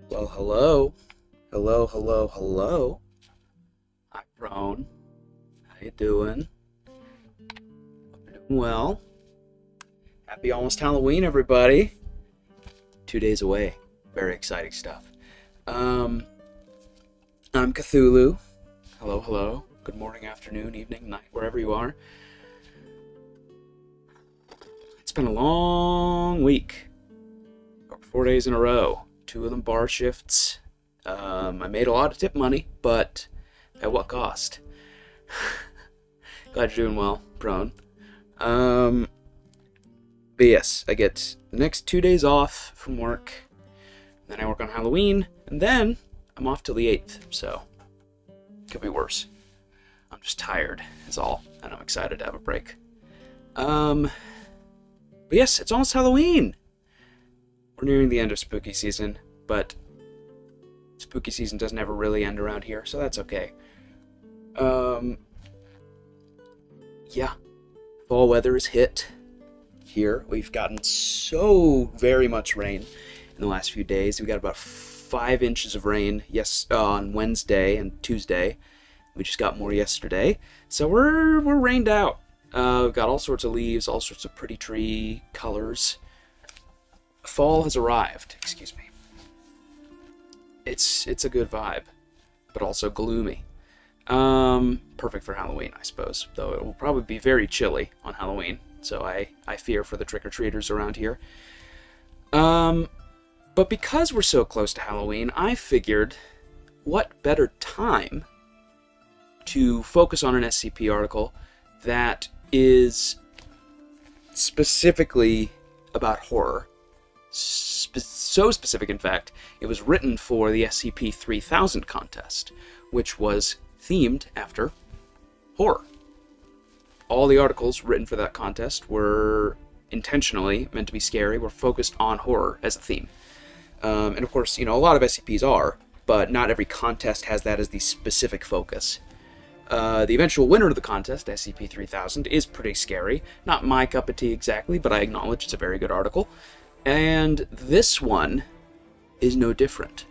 Well, hello. Hello, hello, hello. Hi, Prone. How you doing? Hope you're doing well. Happy almost Halloween, everybody. 2 days away. Very exciting stuff. Um, I'm Cthulhu. Hello, hello. Good morning, afternoon, evening, night, wherever you are. It's been a long week. 4 days in a row. 2 of them bar shifts. I made a lot of tip money, but at what cost? Glad you're doing well, Prone. But yes, I get the next 2 days off from work. Then I work on Halloween, and then I'm off till the 8th, so could be worse. I'm just tired, is all, and I'm excited to have a break. But yes, it's almost Halloween. We're nearing the end of spooky season, but spooky season doesn't ever really end around here, so that's okay. Yeah, fall weather is hit here. We've gotten so very much rain in the last few days. We got about 5 inches of rain on Wednesday and Tuesday. We just got more yesterday, so we're rained out. We've got all sorts of leaves, all sorts of pretty tree colors. Fall has arrived. Excuse me. It's a good vibe, but also gloomy. Perfect for Halloween, I suppose, though it will probably be very chilly on Halloween, so I fear for the trick-or-treaters around here. But because we're so close to Halloween, I figured what better time to focus on an SCP article that is specifically about horror. So specific, in fact, it was written for the SCP-3000 contest, which was themed after horror. All the articles written for that contest were intentionally meant to be scary, were focused on horror as a theme. And of course, a lot of SCPs are, but not every contest has that as the specific focus. The eventual winner of the contest, SCP-3000, is pretty scary. Not my cup of tea exactly, but I acknowledge it's a very good article. And this one is no different.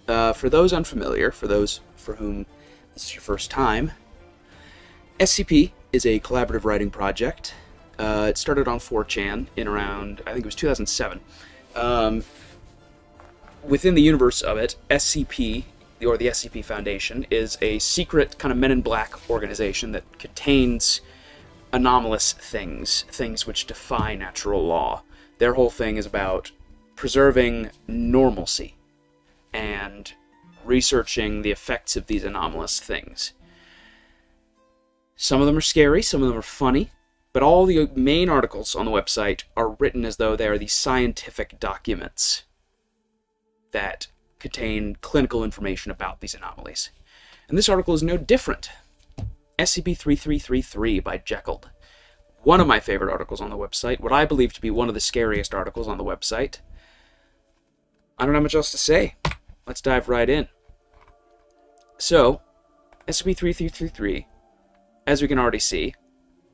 For those unfamiliar, for those for whom this is your first time, SCP is a collaborative writing project. It started on 4chan in around, I think it was 2007. Within the universe of it, SCP, or the SCP Foundation, is a secret kind of Men in Black organization that contains anomalous things which defy natural law. Their whole thing is about preserving normalcy and researching the effects of these anomalous things. Some of them are scary, some of them are funny, but all the main articles on the website are written as though they are the scientific documents that contain clinical information about these anomalies. And this article is no different. SCP-3333 by Jekeled. One of my favorite articles on the website, what I believe to be one of the scariest articles on the website. I don't have much else to say. Let's dive right in. So, SCP-3333, as we can already see,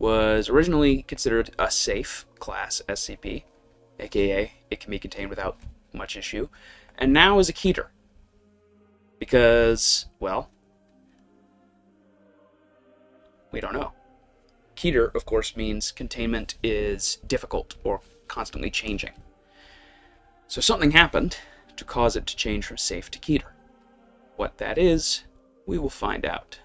was originally considered a safe class SCP, aka it can be contained without much issue, and now is a keter. Because, well, we don't know. Keter, of course, means containment is difficult or constantly changing. So something happened to cause it to change from safe to keter. What that is, we will find out.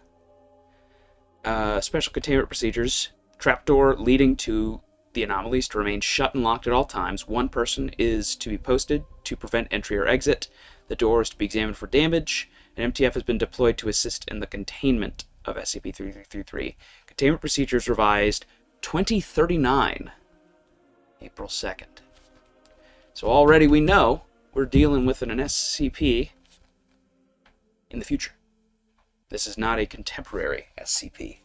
Special containment procedures. Trapdoor leading to the anomalies to remain shut and locked at all times. One person is to be posted to prevent entry or exit. The door is to be examined for damage. An MTF has been deployed to assist in the containment of SCP-3333. Containment procedures revised 2039, April 2nd. So already we know we're dealing with an SCP in the future. This is not a contemporary SCP,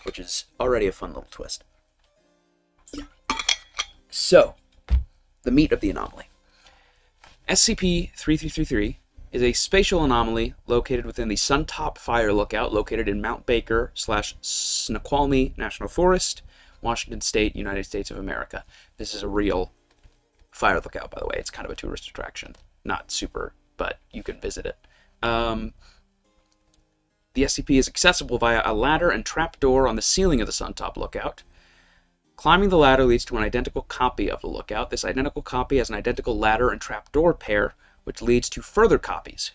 which is already a fun little twist. So, the meat of the anomaly. SCP-3333 is a spatial anomaly located within the Suntop Fire Lookout, located in Mount Baker / Snoqualmie National Forest, Washington State, United States of America. This is a real fire lookout, by the way. It's kind of a tourist attraction. not super, but you can visit it. The SCP is accessible via a ladder and trapdoor on the ceiling of the Suntop Lookout. Climbing the ladder leads to an identical copy of the lookout. This identical copy has an identical ladder and trapdoor pair, which leads to further copies.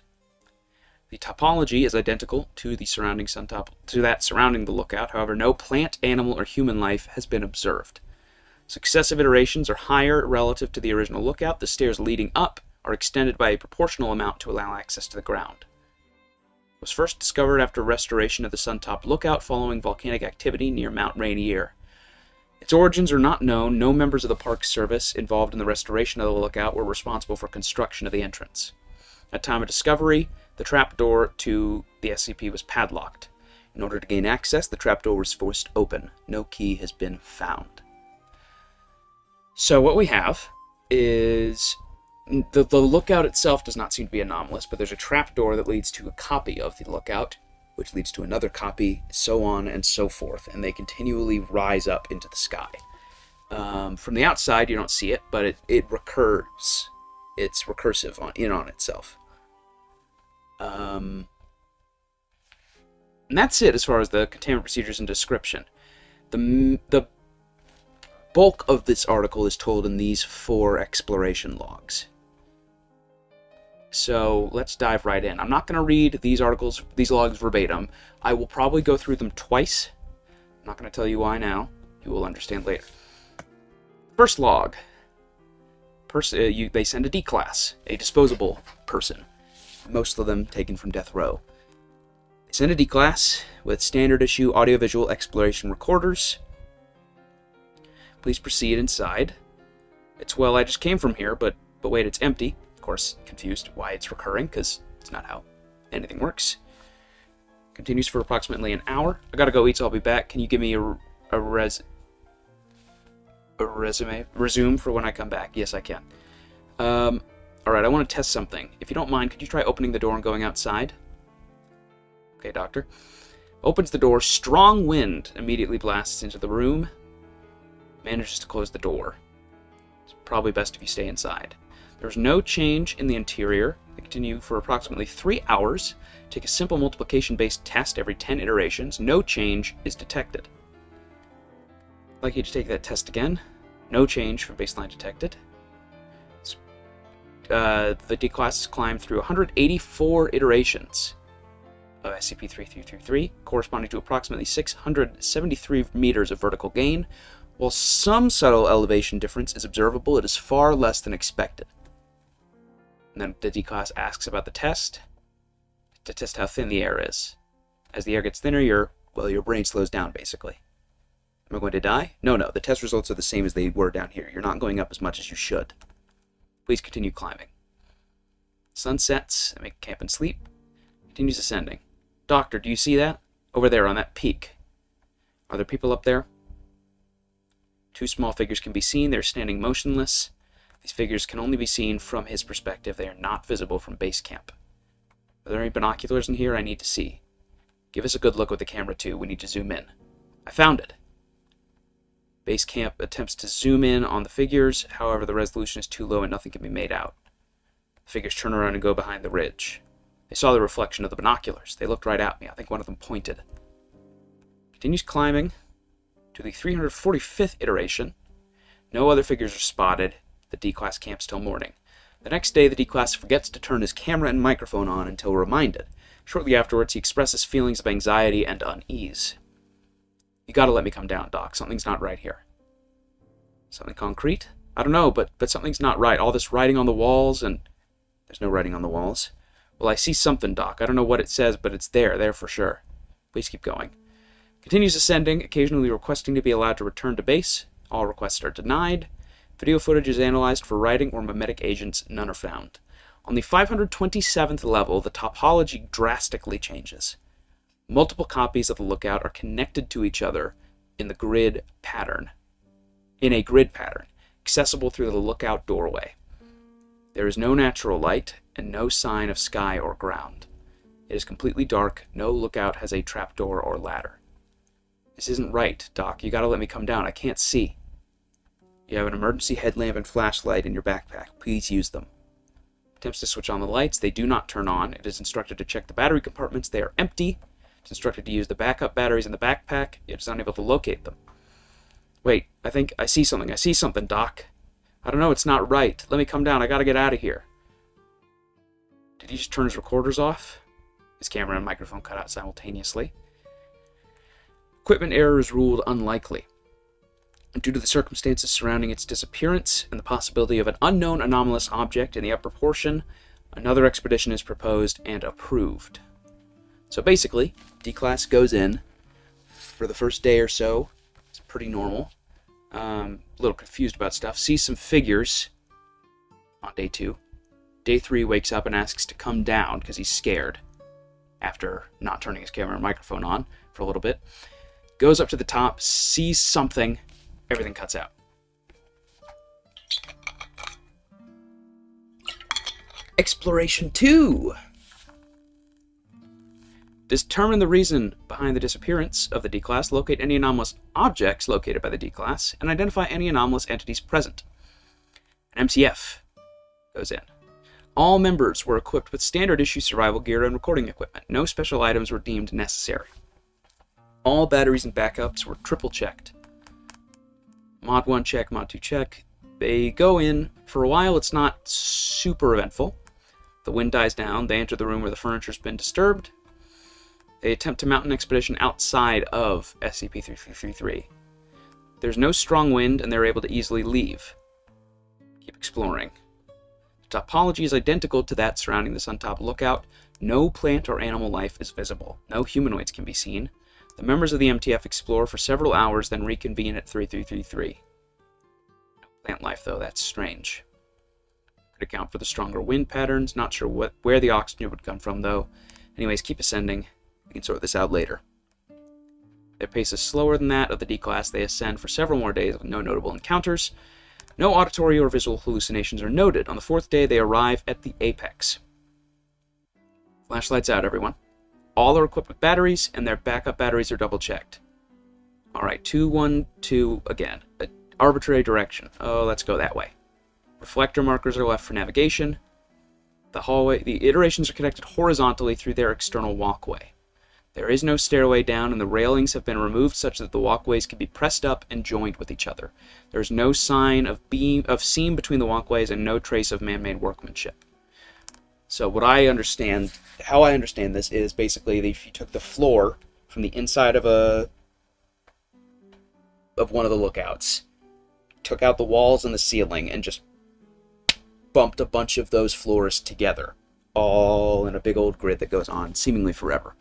The topology is identical to the surrounding that surrounding the lookout. However, no plant, animal, or human life has been observed. Successive iterations are higher relative to the original lookout. The stairs leading up are extended by a proportional amount to allow access to the ground. It was first discovered after restoration of the Suntop Lookout following volcanic activity near Mount Rainier. Its origins are not known. No members of the Park Service involved in the restoration of the lookout were responsible for construction of the entrance. At time of discovery, the trapdoor to the SCP was padlocked. In order to gain access, the trapdoor was forced open. No key has been found. So what we have is the lookout itself does not seem to be anomalous, but there's a trapdoor that leads to a copy of the lookout, which leads to another copy, so on and so forth, and they continually rise up into the sky. From the outside, you don't see it, but it recurs. It's recursive on itself. And that's it as far as the containment procedures and description. The bulk of this article is told in these 4 exploration logs. So let's dive right in. I'm not going to read these logs verbatim. I will probably go through them twice. I'm not going to tell you why now. You will understand later. First log. They send a D-class, a disposable person. Most of them taken from death row. They send a D-class with standard issue audiovisual exploration recorders. Please proceed inside. It's, well, I just came from here, but wait, it's empty. Of course, confused why it's recurring, because it's not how anything works. Continues for approximately an hour. I gotta go eat, so I'll be back. Can you give me a resume for when I come back? Yes, I can. Alright, I want to test something. If you don't mind, could you try opening the door and going outside? Okay, doctor. Opens the door. Strong wind immediately blasts into the room. Manages to close the door. It's probably best if you stay inside. There's no change in the interior. They continue for approximately 3 hours. Take a simple multiplication-based test every 10 iterations. No change is detected. I'd like you to take that test again. No change from baseline detected. The D-class has climbed through 184 iterations of SCP-3333, corresponding to approximately 673 meters of vertical gain. While some subtle elevation difference is observable, it is far less than expected. And then the D-class asks about the test, to test how thin the air is. As the air gets thinner, your brain slows down, basically. Am I going to die? No, the test results are the same as they were down here. You're not going up as much as you should. Please continue climbing. Sun sets, make camp and sleep. Continues ascending. Doctor, do you see that? Over there on that peak. Are there people up there? 2 small figures can be seen. They're standing motionless. These figures can only be seen from his perspective. They are not visible from base camp. Are there any binoculars in here I need to see? Give us a good look with the camera too. We need to zoom in. I found it. Base camp attempts to zoom in on the figures. However, the resolution is too low and nothing can be made out. The figures turn around and go behind the ridge. They saw the reflection of the binoculars. They looked right at me. I think one of them pointed. Continues climbing to the 345th iteration. No other figures are spotted. The D-class camps till morning. The next day, the D-class forgets to turn his camera and microphone on until reminded. Shortly afterwards, he expresses feelings of anxiety and unease. You gotta let me come down, Doc. Something's not right here. Something concrete? I don't know, but something's not right. All this writing on the walls, and there's no writing on the walls. Well, I see something, Doc. I don't know what it says, but it's there for sure. Please keep going. Continues ascending, occasionally requesting to be allowed to return to base. All requests are denied. Video footage is analyzed for writing or mimetic agents. None are found. On the 527th level, the topology drastically changes. Multiple copies of the lookout are connected to each other in a grid pattern, accessible through the lookout doorway. There is no natural light and no sign of sky or ground. It is completely dark. No lookout has a trapdoor or ladder. This isn't right, Doc. You gotta let me come down. I can't see. You have an emergency headlamp and flashlight in your backpack. Please use them. Attempts to switch on the lights. They do not turn on. It is instructed to check the battery compartments. They are empty. It's instructed to use the backup batteries in the backpack. It is unable to locate them. Wait, I think I see something. I see something, Doc. I don't know, it's not right. Let me come down. I gotta get out of here. Did he just turn his recorders off? His camera and microphone cut out simultaneously. Equipment error is ruled unlikely. Due to the circumstances surrounding its disappearance and the possibility of an unknown anomalous object in the upper portion, another expedition is proposed and approved. So basically, D-Class goes in for the first day or so. It's pretty normal. A little confused about stuff. Sees some figures on day 2. Day 3 wakes up and asks to come down because he's scared after not turning his camera and microphone on for a little bit. Goes up to the top, sees something, everything cuts out. Exploration 2! Determine the reason behind the disappearance of the D-Class, locate any anomalous objects located by the D-Class, and identify any anomalous entities present. An MTF goes in. All members were equipped with standard issue survival gear and recording equipment. No special items were deemed necessary. All batteries and backups were triple checked. Mod 1 check, Mod 2 check. They go in. For a while, it's not super eventful. The wind dies down. They enter the room where the furniture's been disturbed. They attempt to mount an expedition outside of SCP-3333. There's no strong wind, and they're able to easily leave. Keep exploring. The topology is identical to that surrounding the Suntop Lookout. No plant or animal life is visible. No humanoids can be seen. The members of the MTF explore for several hours, then reconvene at 3333. No plant life, though. That's strange. Could account for the stronger wind patterns. Not sure where the oxygen would come from, though. Anyways, keep ascending. We can sort this out later. Their pace is slower than that of the D-Class. They ascend for several more days with no notable encounters. No auditory or visual hallucinations are noted. On the 4th day, they arrive at the apex. Flashlights out, everyone. All are equipped with batteries, and their backup batteries are double-checked. Alright, 2, 1, 2, again. Arbitrary direction. Oh, let's go that way. Reflector markers are left for navigation. The iterations are connected horizontally through their external walkway. There is no stairway down, and the railings have been removed such that the walkways can be pressed up and joined with each other. There is no sign of seam between the walkways and no trace of man-made workmanship. So how I understand this is basically that if you took the floor from the inside of one of the lookouts, took out the walls and the ceiling, and just bumped a bunch of those floors together, all in a big old grid that goes on seemingly forever.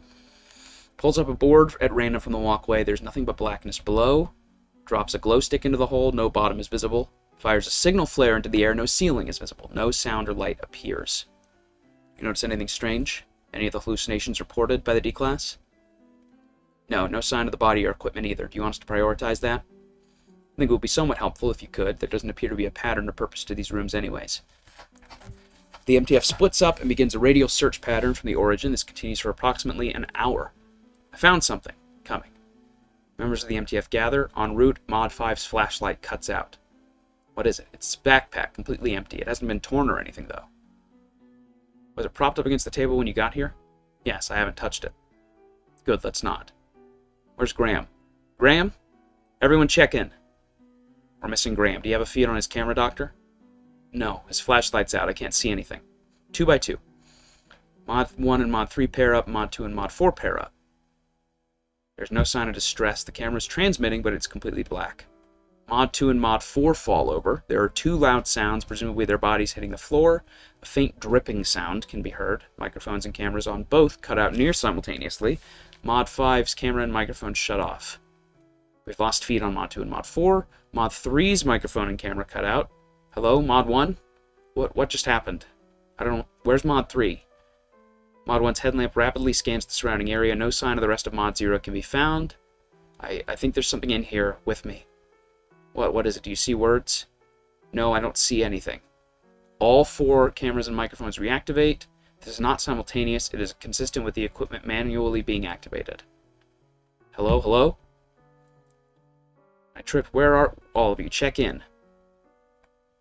Pulls up a board at random from the walkway. There's nothing but blackness below. Drops a glow stick into the hole. No bottom is visible. Fires a signal flare into the air. No ceiling is visible. No sound or light appears. You notice anything strange? Any of the hallucinations reported by the D-Class? No sign of the body or equipment either. Do you want us to prioritize that? I think it would be somewhat helpful if you could. There doesn't appear to be a pattern or purpose to these rooms anyways. The MTF splits up and begins a radial search pattern from the origin. This continues for approximately an hour. I found something coming. Members of the MTF gather. En route, Mod 5's flashlight cuts out. What is it? It's backpack, completely empty. It hasn't been torn or anything, though. Was it propped up against the table when you got here? Yes, I haven't touched it. Good, let's not. Where's Graham? Graham? Everyone check in. We're missing Graham. Do you have a feed on his camera, Doctor? No, his flashlight's out. I can't see anything. 2 by 2. Mod 1 and Mod 3 pair up. Mod 2 and Mod 4 pair up. There's no sign of distress. The camera's transmitting, but it's completely black. Mod 2 and Mod 4 fall over. There are 2 loud sounds, presumably their bodies hitting the floor. A faint dripping sound can be heard. Microphones and cameras on both cut out near simultaneously. Mod 5's camera and microphone shut off. We've lost feed on Mod 2 and Mod 4. Mod 3's microphone and camera cut out. Hello, Mod 1? What just happened? I don't know. Where's Mod 3? Mod 1's headlamp rapidly scans the surrounding area. No sign of the rest of Mod 0 can be found. I think there's something in here with me. What is it? Do you see words? No, I don't see anything. All 4 cameras and microphones reactivate. This is not simultaneous. It is consistent with the equipment manually being activated. Hello, hello? I tripped. Where are all of you? Check in.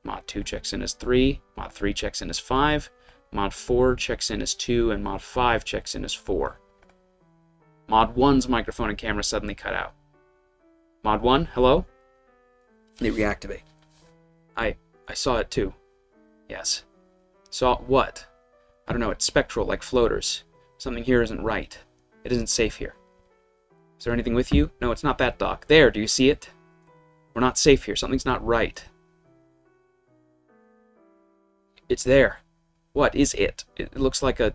Mod 2 checks in as 3. Mod 3 checks in as 5. Mod 4 checks in as 2, and Mod 5 checks in as 4. Mod 1's microphone and camera suddenly cut out. Mod 1, hello? They reactivate. I saw it too. Yes. Saw what? I don't know, it's spectral, like floaters. Something here isn't right. It isn't safe here. Is there anything with you? No, it's not that, Doc. There, do you see it? We're not safe here. Something's not right. It's there. What is it? It looks like a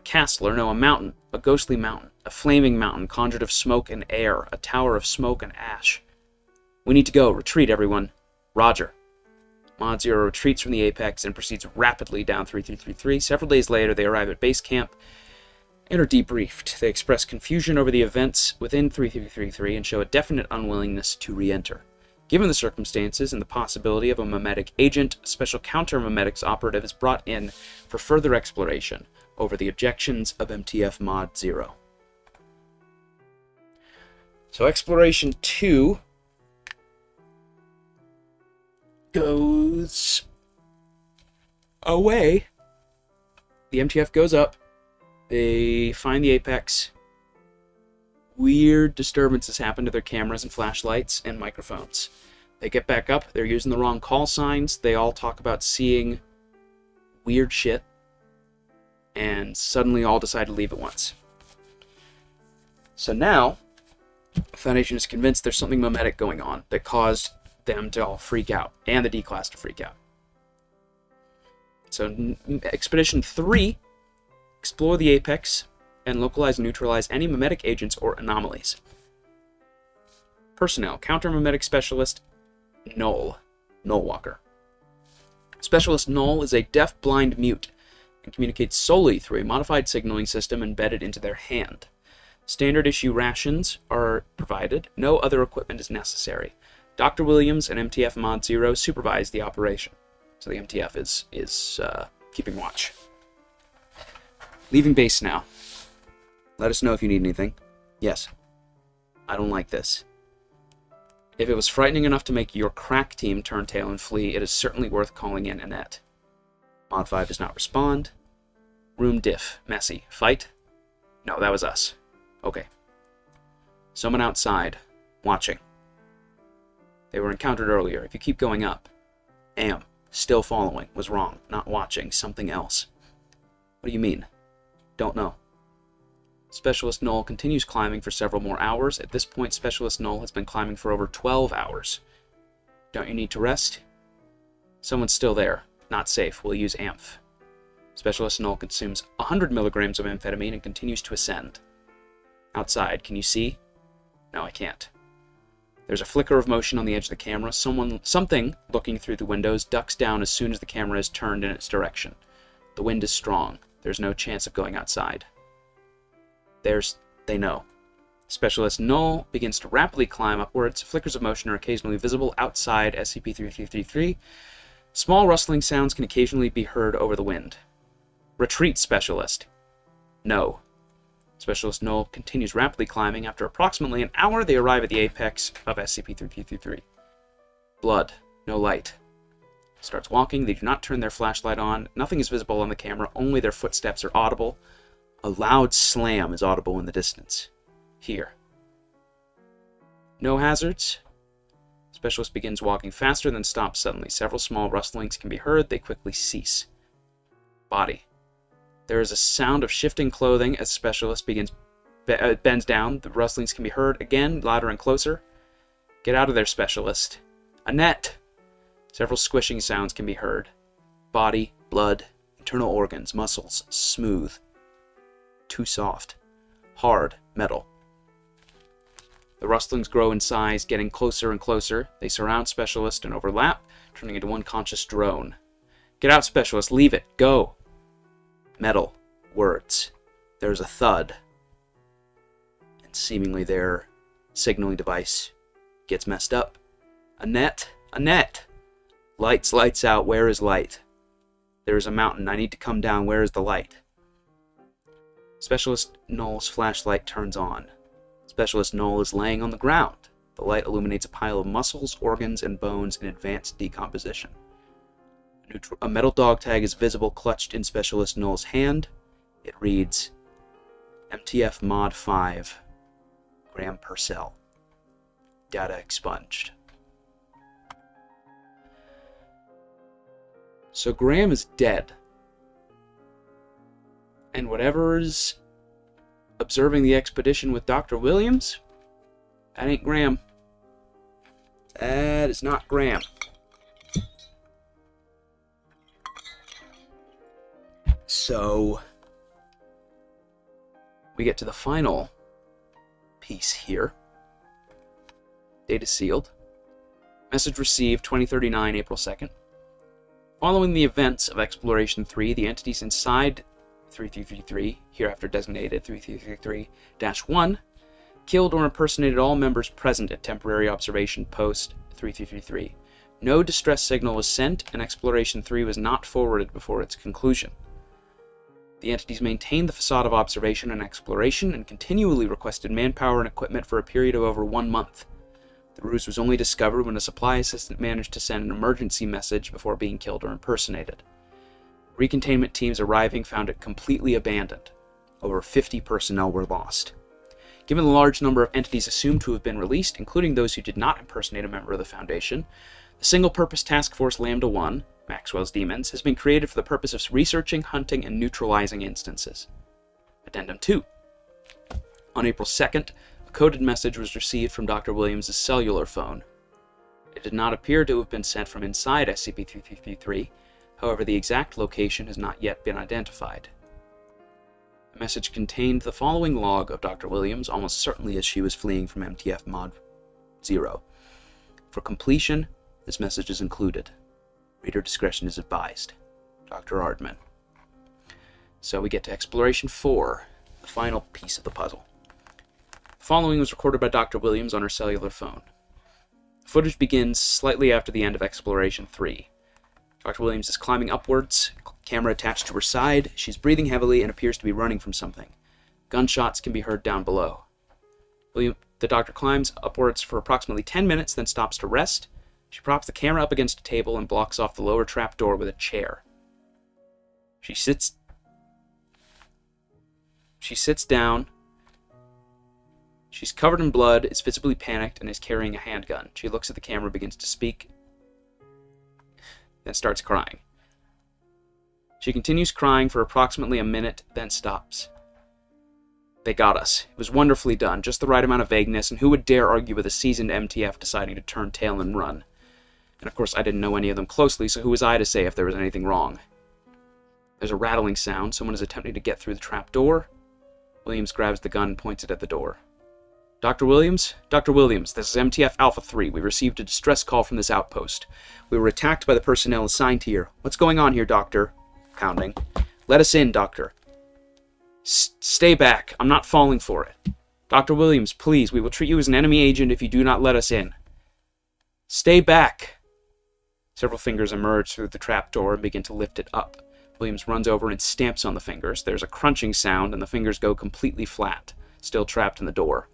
castle, or no, a mountain. A ghostly mountain. A flaming mountain conjured of smoke and air. A tower of smoke and ash. We need to go. Retreat, everyone. Roger. Mod 0 retreats from the apex and proceeds rapidly down 3333. Several days later, they arrive at base camp and are debriefed. They express confusion over the events within 3333 and show a definite unwillingness to re-enter. Given the circumstances and the possibility of a memetic agent, a special counter-memetics operative is brought in for further exploration over the objections of MTF Mod 0. So Exploration 2 goes away. The MTF goes up. They find the apex. Weird disturbances happen to their cameras and flashlights and microphones. They get back up. They're using the wrong call signs. They all talk about seeing weird shit. And suddenly all decide to leave at once. So now, the Foundation is convinced there's something memetic going on that caused them to all freak out, and the D-Class to freak out. So Expedition 3, explore the apex and localize and neutralize any memetic agents or anomalies. Personnel, counter-memetic specialist, Null Walker. Specialist Null is a deaf-blind mute and communicates solely through a modified signaling system embedded into their hand. Standard issue rations are provided. No other equipment is necessary. Dr. Williams and MTF Mod 0 supervise the operation. So the MTF is keeping watch. Leaving base now. Let us know if you need anything. Yes. I don't like this. If it was frightening enough to make your crack team turn tail and flee, it is certainly worth calling in Annette. Mod 5 does not respond. Room diff. Messy. Fight? No, that was us. Okay. Someone outside. Watching. They were encountered earlier. If you keep going up. Am. Still following. Was wrong. Not watching. Something else. What do you mean? Don't know. Specialist Null continues climbing for several more hours. At this point, Specialist Null has been climbing for over 12 hours. Don't you need to rest? Someone's still there. Not safe. We'll use AMPH. Specialist Null consumes 100 milligrams of amphetamine and continues to ascend. Outside, can you see? No, I can't. There's a flicker of motion on the edge of the camera. Something, looking through the windows, ducks down as soon as the camera is turned in its direction. The wind is strong. There's no chance of going outside. They know. Specialist Null begins to rapidly climb upwards. Flickers of motion are occasionally visible outside SCP-3333. Small rustling sounds can occasionally be heard over the wind. Retreat, Specialist. No. Specialist Null continues rapidly climbing. After approximately an hour, they arrive at the apex of SCP-3333. Blood. No light. Starts walking. They do not turn their flashlight on. Nothing is visible on the camera. Only their footsteps are audible. A loud slam is audible in the distance. Here. No hazards. Specialist begins walking faster, then stops suddenly. Several small rustlings can be heard. They quickly cease. Body. There is a sound of shifting clothing as Specialist bends down. The rustlings can be heard again, louder and closer. Get out of there, Specialist. Annette! Several squishing sounds can be heard. Body, blood, internal organs, muscles, smooth. Too soft. Hard, metal. The rustlings grow in size, getting closer and closer. They surround Specialist and overlap, turning into one conscious drone. Get out, Specialist. Leave it. Go. Metal. Words. There's a thud. And seemingly their signaling device gets messed up. Annette. Annette! Lights out. Where is light? There is a mountain. I need to come down. Where is the light? Specialist Null's flashlight turns on. Specialist Null is laying on the ground. The light illuminates a pile of muscles, organs, and bones in advanced decomposition. A metal dog tag is visible clutched in Specialist Null's hand. It reads, MTF Mod 5, gram per cell. Data expunged. So Graham is dead. And whatever's observing the expedition with Dr. Williams, that ain't Graham. That is not Graham. So we get to the final piece here. Data sealed. Message received 2039 April 2nd. Following the events of Exploration 3, the entities inside 3333, hereafter designated 3333-1, killed or impersonated all members present at Temporary Observation Post 3333. No distress signal was sent, and Exploration 3 was not forwarded before its conclusion. The entities maintained the facade of observation and exploration and continually requested manpower and equipment for a period of over 1 month. The ruse was only discovered when a supply assistant managed to send an emergency message before being killed or impersonated. Recontainment teams arriving found it completely abandoned. Over 50 personnel were lost. Given the large number of entities assumed to have been released, including those who did not impersonate a member of the Foundation, the Single-Purpose Task Force Lambda-1, Maxwell's Demons, has been created for the purpose of researching, hunting, and neutralizing instances. Addendum 2. On April 2nd, a coded message was received from Dr. Williams' cellular phone. It did not appear to have been sent from inside SCP-3333, however, the exact location has not yet been identified. The message contained the following log of Dr. Williams, almost certainly as she was fleeing from MTF Mod 0. For completion, this message is included. Reader discretion is advised. Dr. Ardman. So we get to Exploration 4, the final piece of the puzzle. The following was recorded by Dr. Williams on her cellular phone. The footage begins slightly after the end of Exploration 3. Dr. Williams is climbing upwards, camera attached to her side. She's breathing heavily and appears to be running from something. Gunshots can be heard down below. The doctor climbs upwards for approximately 10 minutes, then stops to rest. She props the camera up against a table and blocks off the lower trap door with a chair. She sits down. She's covered in blood, is visibly panicked, and is carrying a handgun. She looks at the camera, begins to speak, then starts crying. She continues crying for approximately a minute, then stops. They got us. It was wonderfully done, just the right amount of vagueness, and who would dare argue with a seasoned MTF deciding to turn tail and run? And of course, I didn't know any of them closely, so who was I to say if there was anything wrong? There's a rattling sound. Someone is attempting to get through the trap door. Williams grabs the gun and points it at the door. Dr. Williams? Dr. Williams, this is MTF Alpha 3. We received a distress call from this outpost. We were attacked by the personnel assigned here. What's going on here, Doctor? Pounding. Let us in, Doctor. Stay back. I'm not falling for it. Dr. Williams, please, we will treat you as an enemy agent if you do not let us in. Stay back. Several fingers emerge through the trap door and begin to lift it up. Williams runs over and stamps on the fingers. There's a crunching sound, and the fingers go completely flat, still trapped in the door.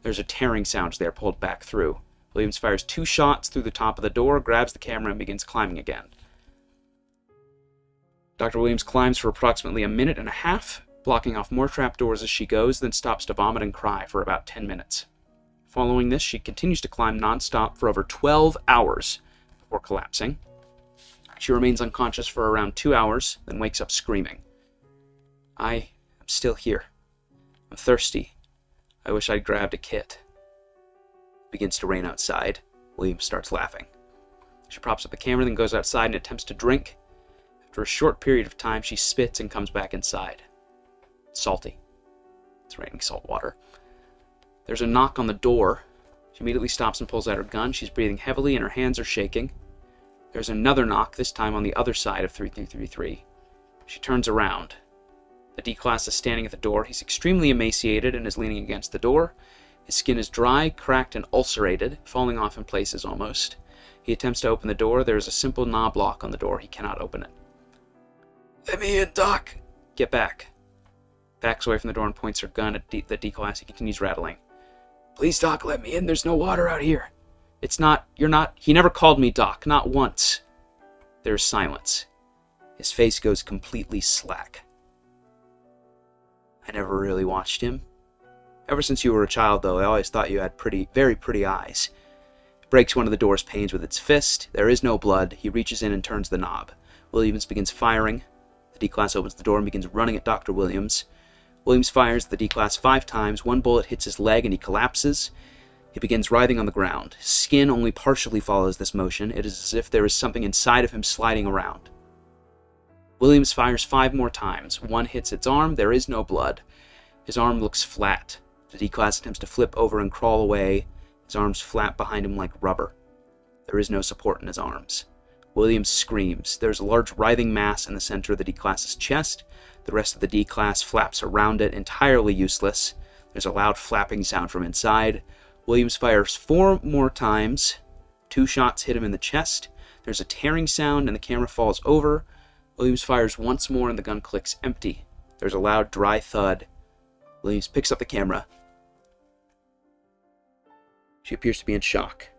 There's a tearing sound as they are pulled back through. Williams fires 2 shots through the top of the door, grabs the camera, and begins climbing again. Dr. Williams climbs for approximately a minute and a half, blocking off more trapdoors as she goes, then stops to vomit and cry for about 10 minutes. Following this, she continues to climb non-stop for over 12 hours before collapsing. She remains unconscious for around 2 hours, then wakes up screaming. I am still here. I'm thirsty. I wish I'd grabbed a kit. It begins to rain outside. Williams starts laughing. She props up the camera, then goes outside and attempts to drink. After a short period of time, she spits and comes back inside. It's salty. It's raining salt water. There's a knock on the door. She immediately stops and pulls out her gun. She's breathing heavily and her hands are shaking. There's another knock, this time on the other side of 3333. She turns around. The D-Class is standing at the door. He's extremely emaciated and is leaning against the door. His skin is dry, cracked, and ulcerated, falling off in places almost. He attempts to open the door. There is a simple knob lock on the door. He cannot open it. Let me in, Doc. Get back. Backs away from the door and points her gun at the D-Class. He continues rattling. Please, Doc, let me in. There's no water out here. You're not. He never called me Doc, not once. There is silence. His face goes completely slack. I never really watched him. Ever since you were a child, though, I always thought you had very pretty eyes. He breaks one of the door's panes with its fist. There is no blood. He reaches in and turns the knob. Williams begins firing. The D-Class opens the door and begins running at Dr. Williams. Williams fires the D-Class 5 times. One bullet hits his leg and he collapses. He begins writhing on the ground. His skin only partially follows this motion. It is as if there is something inside of him sliding around. Williams fires 5 more times. One hits its arm. There is no blood. His arm looks flat. The D-Class attempts to flip over and crawl away. His arms flap behind him like rubber. There is no support in his arms. Williams screams. There's a large writhing mass in the center of the D-Class's chest. The rest of the D-Class flaps around it, entirely useless. There's a loud flapping sound from inside. Williams fires 4 more times. 2 shots hit him in the chest. There's a tearing sound and the camera falls over. Williams fires once more and the gun clicks empty. There's a loud, dry thud. Williams picks up the camera. She appears to be in shock.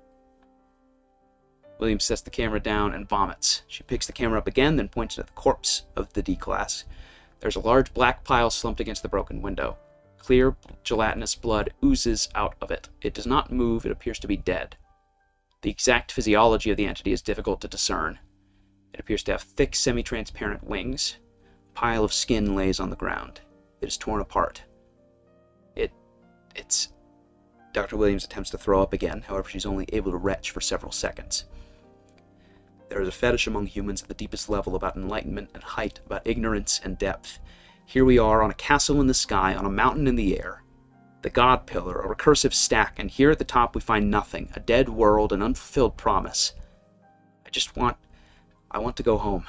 Williams sets the camera down and vomits. She picks the camera up again, then points at the corpse of the D-Class. There's a large black pile slumped against the broken window. Clear, gelatinous blood oozes out of it. It does not move. It appears to be dead. The exact physiology of the entity is difficult to discern. It appears to have thick, semi-transparent wings. A pile of skin lays on the ground. It is torn apart. It's... Dr. Williams attempts to throw up again, however she's only able to retch for several seconds. There is a fetish among humans at the deepest level about enlightenment and height, about ignorance and depth. Here we are on a castle in the sky, on a mountain in the air. The God Pillar, a recursive stack, and here at the top we find nothing, a dead world, an unfulfilled promise. I want to go home.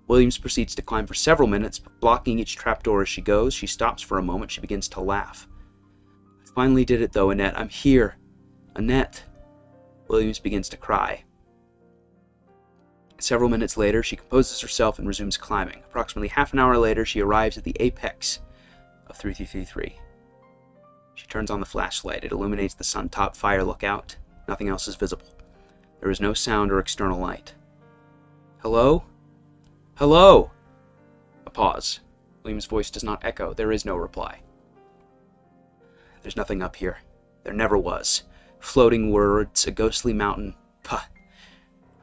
Williams proceeds to climb for several minutes, blocking each trapdoor as she goes. She stops for a moment. She begins to laugh. I finally did it, though, Annette. I'm here. Annette. Williams begins to cry. Several minutes later, she composes herself and resumes climbing. Approximately half an hour later, she arrives at the apex of 3333. She turns on the flashlight. It illuminates the sun-top fire lookout. Nothing else is visible. There is no sound or external light. Hello? Hello! A pause. Williams' voice does not echo. There is no reply. There's nothing up here. There never was. Floating words, a ghostly mountain. Puh.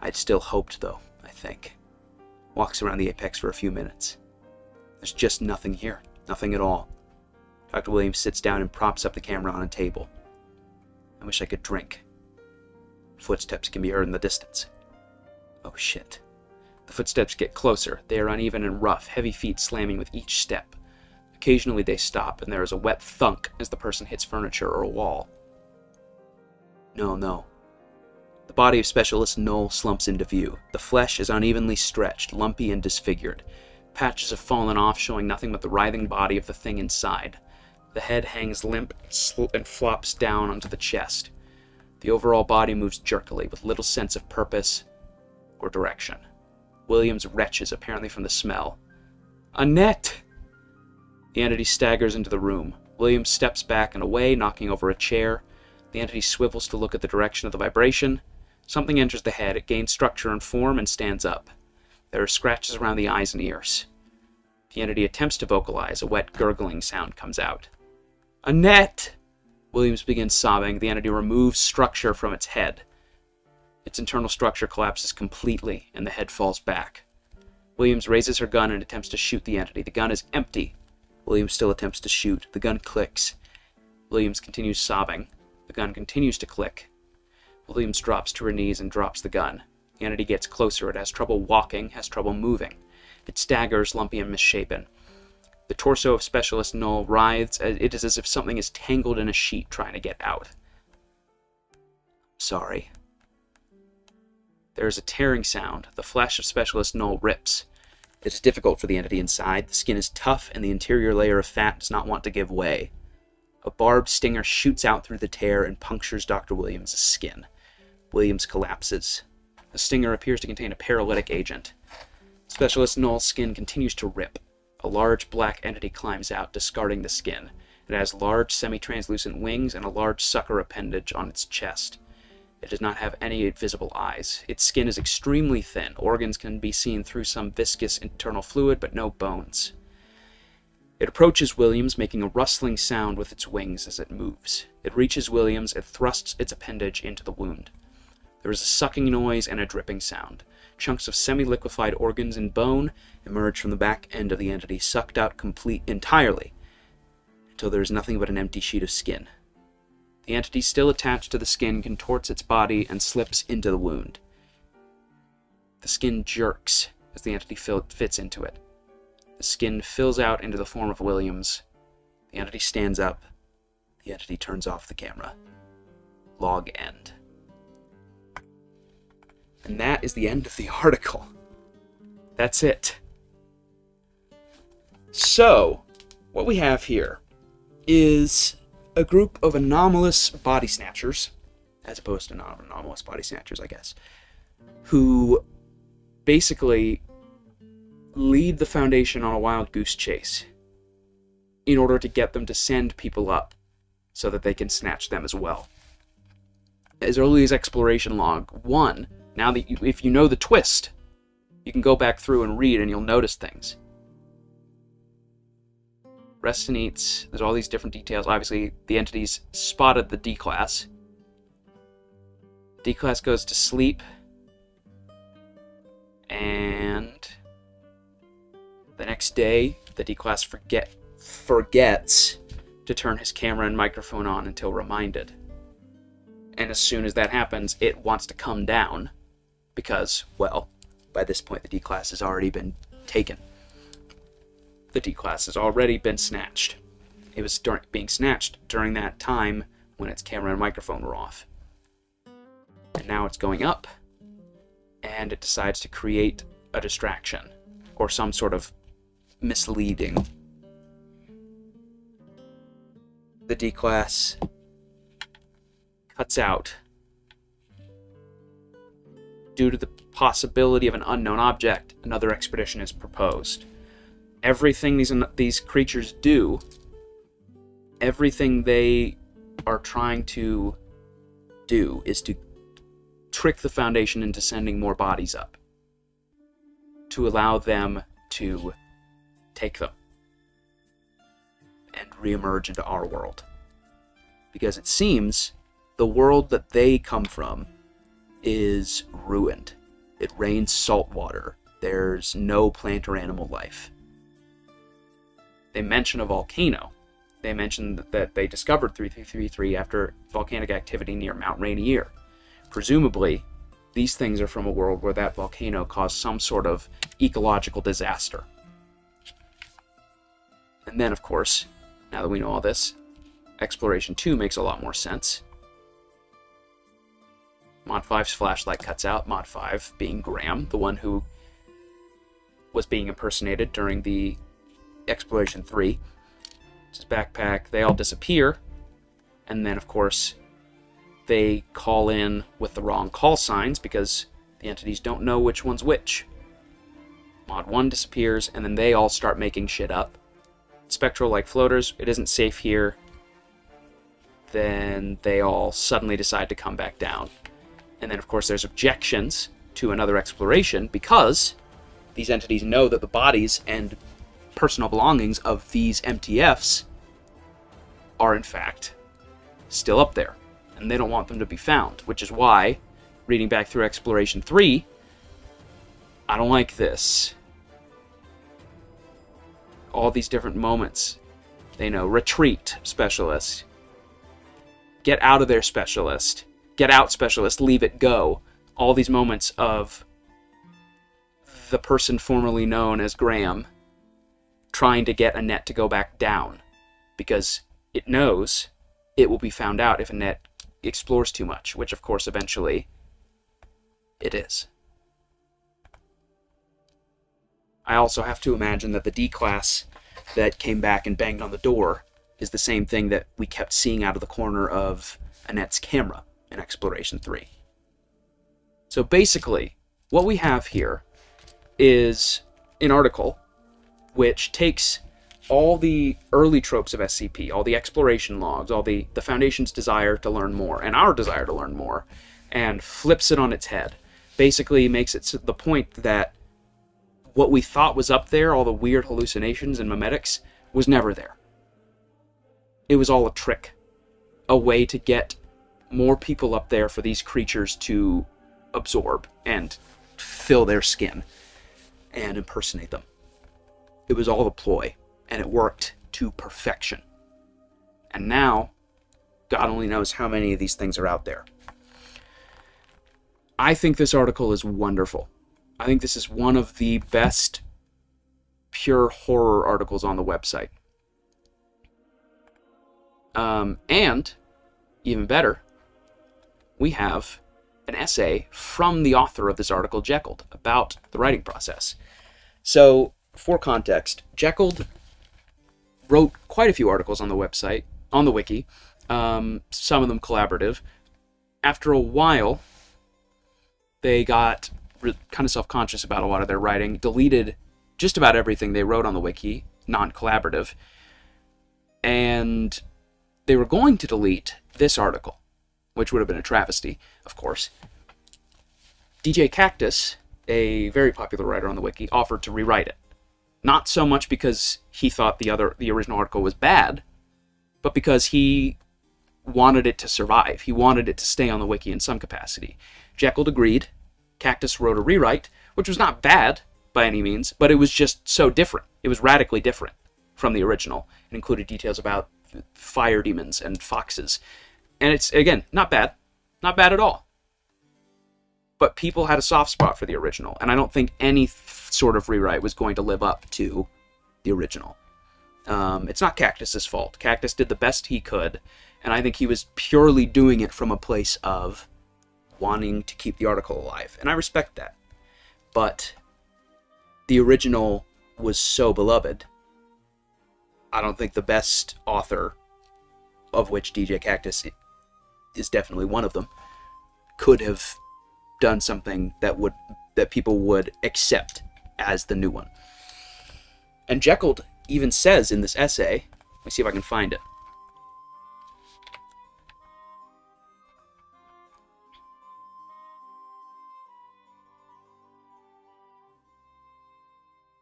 I'd still hoped, though, I think. Walks around the apex for a few minutes. There's just nothing here. Nothing at all. Dr. Williams sits down and props up the camera on a table. I wish I could drink. Footsteps can be heard in the distance. Oh, shit. The footsteps get closer. They are uneven and rough, heavy feet slamming with each step. Occasionally they stop, and there is a wet thunk as the person hits furniture or a wall. No. The body of Specialist Knoll slumps into view. The flesh is unevenly stretched, lumpy and disfigured. Patches have fallen off, showing nothing but the writhing body of the thing inside. The head hangs limp and flops down onto the chest. The overall body moves jerkily, with little sense of purpose or direction. Williams retches, apparently from the smell. Annette! The entity staggers into the room. Williams steps back and away, knocking over a chair. The entity swivels to look at the direction of the vibration. Something enters the head. It gains structure and form and stands up. There are scratches around the eyes and ears. The entity attempts to vocalize. A wet, gurgling sound comes out. Annette! Williams begins sobbing. The entity removes structure from its head. Its internal structure collapses completely, and the head falls back. Williams raises her gun and attempts to shoot the entity. The gun is empty. Williams still attempts to shoot. The gun clicks. Williams continues sobbing. The gun continues to click. Williams drops to her knees and drops the gun. The entity gets closer. It has trouble walking, has trouble moving. It staggers, lumpy and misshapen. The torso of Specialist Knoll writhes. It is as if something is tangled in a sheet trying to get out. Sorry. There is a tearing sound. The flesh of Specialist Knoll rips. It is difficult for the entity inside. The skin is tough, and the interior layer of fat does not want to give way. A barbed stinger shoots out through the tear and punctures Dr. Williams' skin. Williams collapses. The stinger appears to contain a paralytic agent. Specialist Knoll's skin continues to rip. A large black entity climbs out, discarding the skin. It has large, semi-translucent wings and a large sucker appendage on its chest. It does not have any visible eyes. Its skin is extremely thin. Organs can be seen through some viscous internal fluid, but no bones. It approaches Williams, making a rustling sound with its wings as it moves. It reaches Williams, it thrusts its appendage into the wound. There is a sucking noise and a dripping sound. Chunks of semi-liquefied organs and bone emerge from the back end of the entity, sucked out entirely, until there is nothing but an empty sheet of skin. The entity, still attached to the skin, contorts its body and slips into the wound. The skin jerks as the entity fits into it. The skin fills out into the form of Williams. The entity stands up. The entity turns off the camera. Log end. And that is the end of the article. That's it. So, what we have here is a group of anomalous body snatchers, as opposed to non-anomalous body snatchers, I guess, who basically lead the Foundation on a wild goose chase in order to get them to send people up so that they can snatch them as well. As early as Exploration Log 1, now that if you know the twist, you can go back through and read and you'll notice things. Rests and eats, there's all these different details. Obviously, the entities spotted the D-Class. D-Class goes to sleep, and the next day, the D-Class forgets to turn his camera and microphone on until reminded. And as soon as that happens, it wants to come down, because, well, by this point the D-Class has already been taken. The D-Class has already been snatched. It was being snatched during that time when its camera and microphone were off. And now it's going up, and it decides to create a distraction, or some sort of misleading. The D-Class cuts out. Due to the possibility of an unknown object, another expedition is proposed. Everything these creatures do, everything they are trying to do is to trick the Foundation into sending more bodies up, to allow them to take them and reemerge into our world. Because it seems the world that they come from is ruined. It rains salt water. There's no plant or animal life. They mention a volcano. They mention that they discovered 3333 after volcanic activity near Mount Rainier. Presumably, these things are from a world where that volcano caused some sort of ecological disaster. And then, of course, now that we know all this, Exploration 2 makes a lot more sense. Mod 5's flashlight cuts out, Mod 5 being Graham, the one who was being impersonated during the Exploration 3. His backpack, they all disappear, and then, of course, they call in with the wrong call signs because the entities don't know which one's which. Mod 1 disappears, and then they all start making shit up. Spectral like floaters, it isn't safe here. Then they all suddenly decide to come back down. And then, of course, there's objections to another exploration because these entities know that the bodies and personal belongings of these MTFs are, in fact, still up there. And they don't want them to be found, which is why, reading back through Exploration 3, I don't like this. All these different moments. They know, retreat, specialist. Get out of there, specialist. Get out, specialist. Leave it, go. All these moments of the person formerly known as Graham trying to get Annette to go back down because it knows it will be found out if Annette explores too much, which of course eventually it is. I also have to imagine that the D-Class that came back and banged on the door is the same thing that we kept seeing out of the corner of Annette's camera in Exploration 3. So basically, what we have here is an article which takes all the early tropes of SCP, all the exploration logs, all the Foundation's desire to learn more, and our desire to learn more, and flips it on its head. Basically makes it the point that what we thought was up there, all the weird hallucinations and memetics, was never there. It was all a trick. A way to get more people up there for these creatures to absorb and fill their skin and impersonate them. It was all a ploy, and it worked to perfection. And now, God only knows how many of these things are out there. I think this article is wonderful. I think this is one of the best pure horror articles on the website. And, even better, we have an essay from the author of this article, Jekeled, about the writing process. So, for context, Jekeled wrote quite a few articles on the website, on the wiki, some of them collaborative. After a while, they got kind of self-conscious about a lot of their writing, deleted just about everything they wrote on the wiki, non-collaborative, and they were going to delete this article, which would have been a travesty, of course. DJ Cactus, a very popular writer on the wiki, offered to rewrite it. Not so much because he thought the original article was bad, but because he wanted it to survive. He wanted it to stay on the wiki in some capacity. Jekeled agreed. Cactus wrote a rewrite, which was not bad by any means, but it was just so different. It was radically different from the original. It included details about fire demons and foxes. And it's, again, not bad. Not bad at all. But people had a soft spot for the original, and I don't think any sort of rewrite was going to live up to the original. It's not Cactus's fault. Cactus did the best he could, and I think he was purely doing it from a place of wanting to keep the article alive, and I respect that. But the original was so beloved, I don't think the best author, of which DJ Cactus is definitely one of them, could have done something that people would accept as the new one. And Jekeled even says in this essay, let me see if I can find it.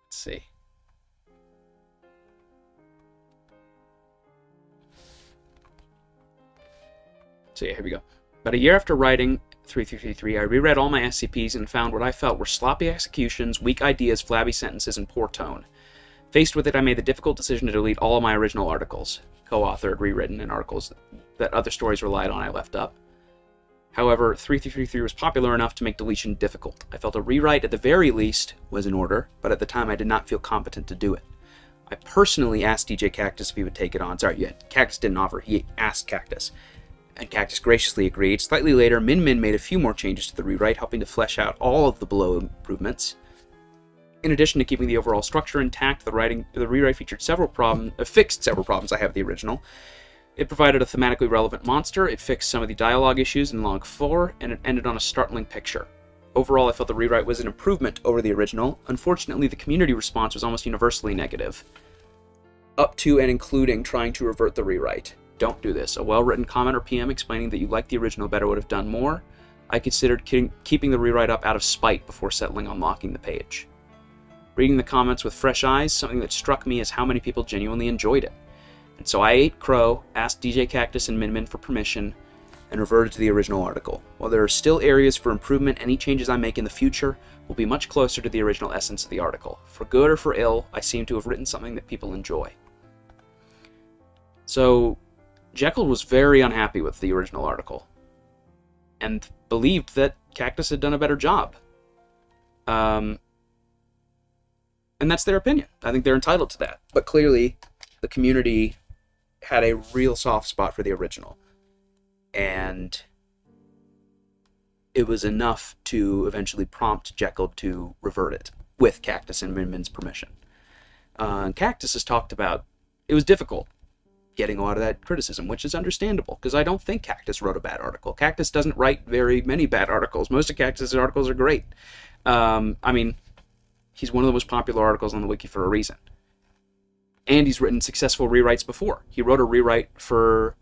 Let's see. So yeah, here we go. About a year after writing 3333, I reread all my SCPs and found what I felt were sloppy executions, weak ideas, flabby sentences, and poor tone. Faced with it, I made the difficult decision to delete all of my original articles, co-authored, rewritten, and articles that other stories relied on I left up. However, 3333 was popular enough to make deletion difficult. I felt a rewrite at the very least was in order, but at the time I did not feel competent to do it. I personally asked DJ Cactus if he would take it on. Sorry, yeah, Cactus didn't offer, he asked Cactus. And Cactus graciously agreed. Slightly later, Min Min made a few more changes to the rewrite, helping to flesh out all of the below improvements. In addition to keeping the overall structure intact, the rewrite featured fixed several problems I have with the original. It provided a thematically relevant monster, it fixed some of the dialogue issues in Log 4, and it ended on a startling picture. Overall, I felt the rewrite was an improvement over the original. Unfortunately, the community response was almost universally negative, up to and including trying to revert the rewrite. Don't do this. A well-written comment or PM explaining that you liked the original better would have done more. I considered keeping the rewrite up out of spite before settling on locking the page. Reading the comments with fresh eyes, something that struck me is how many people genuinely enjoyed it. And so I ate crow, asked DJ Cactus and Min Min for permission, and reverted to the original article. While there are still areas for improvement, any changes I make in the future will be much closer to the original essence of the article. For good or for ill, I seem to have written something that people enjoy. So Jekeled was very unhappy with the original article, and believed that Cactus had done a better job. And that's their opinion. I think they're entitled to that. But clearly, the community had a real soft spot for the original. And it was enough to eventually prompt Jekeled to revert it, with Cactus and Min Min's permission. Cactus has talked about, it was difficult getting a lot of that criticism, which is understandable, because I don't think Cactus wrote a bad article. Cactus doesn't write very many bad articles. Most of Cactus's articles are great. I mean, he's one of the most popular articles on the wiki for a reason. And he's written successful rewrites before. He wrote a rewrite for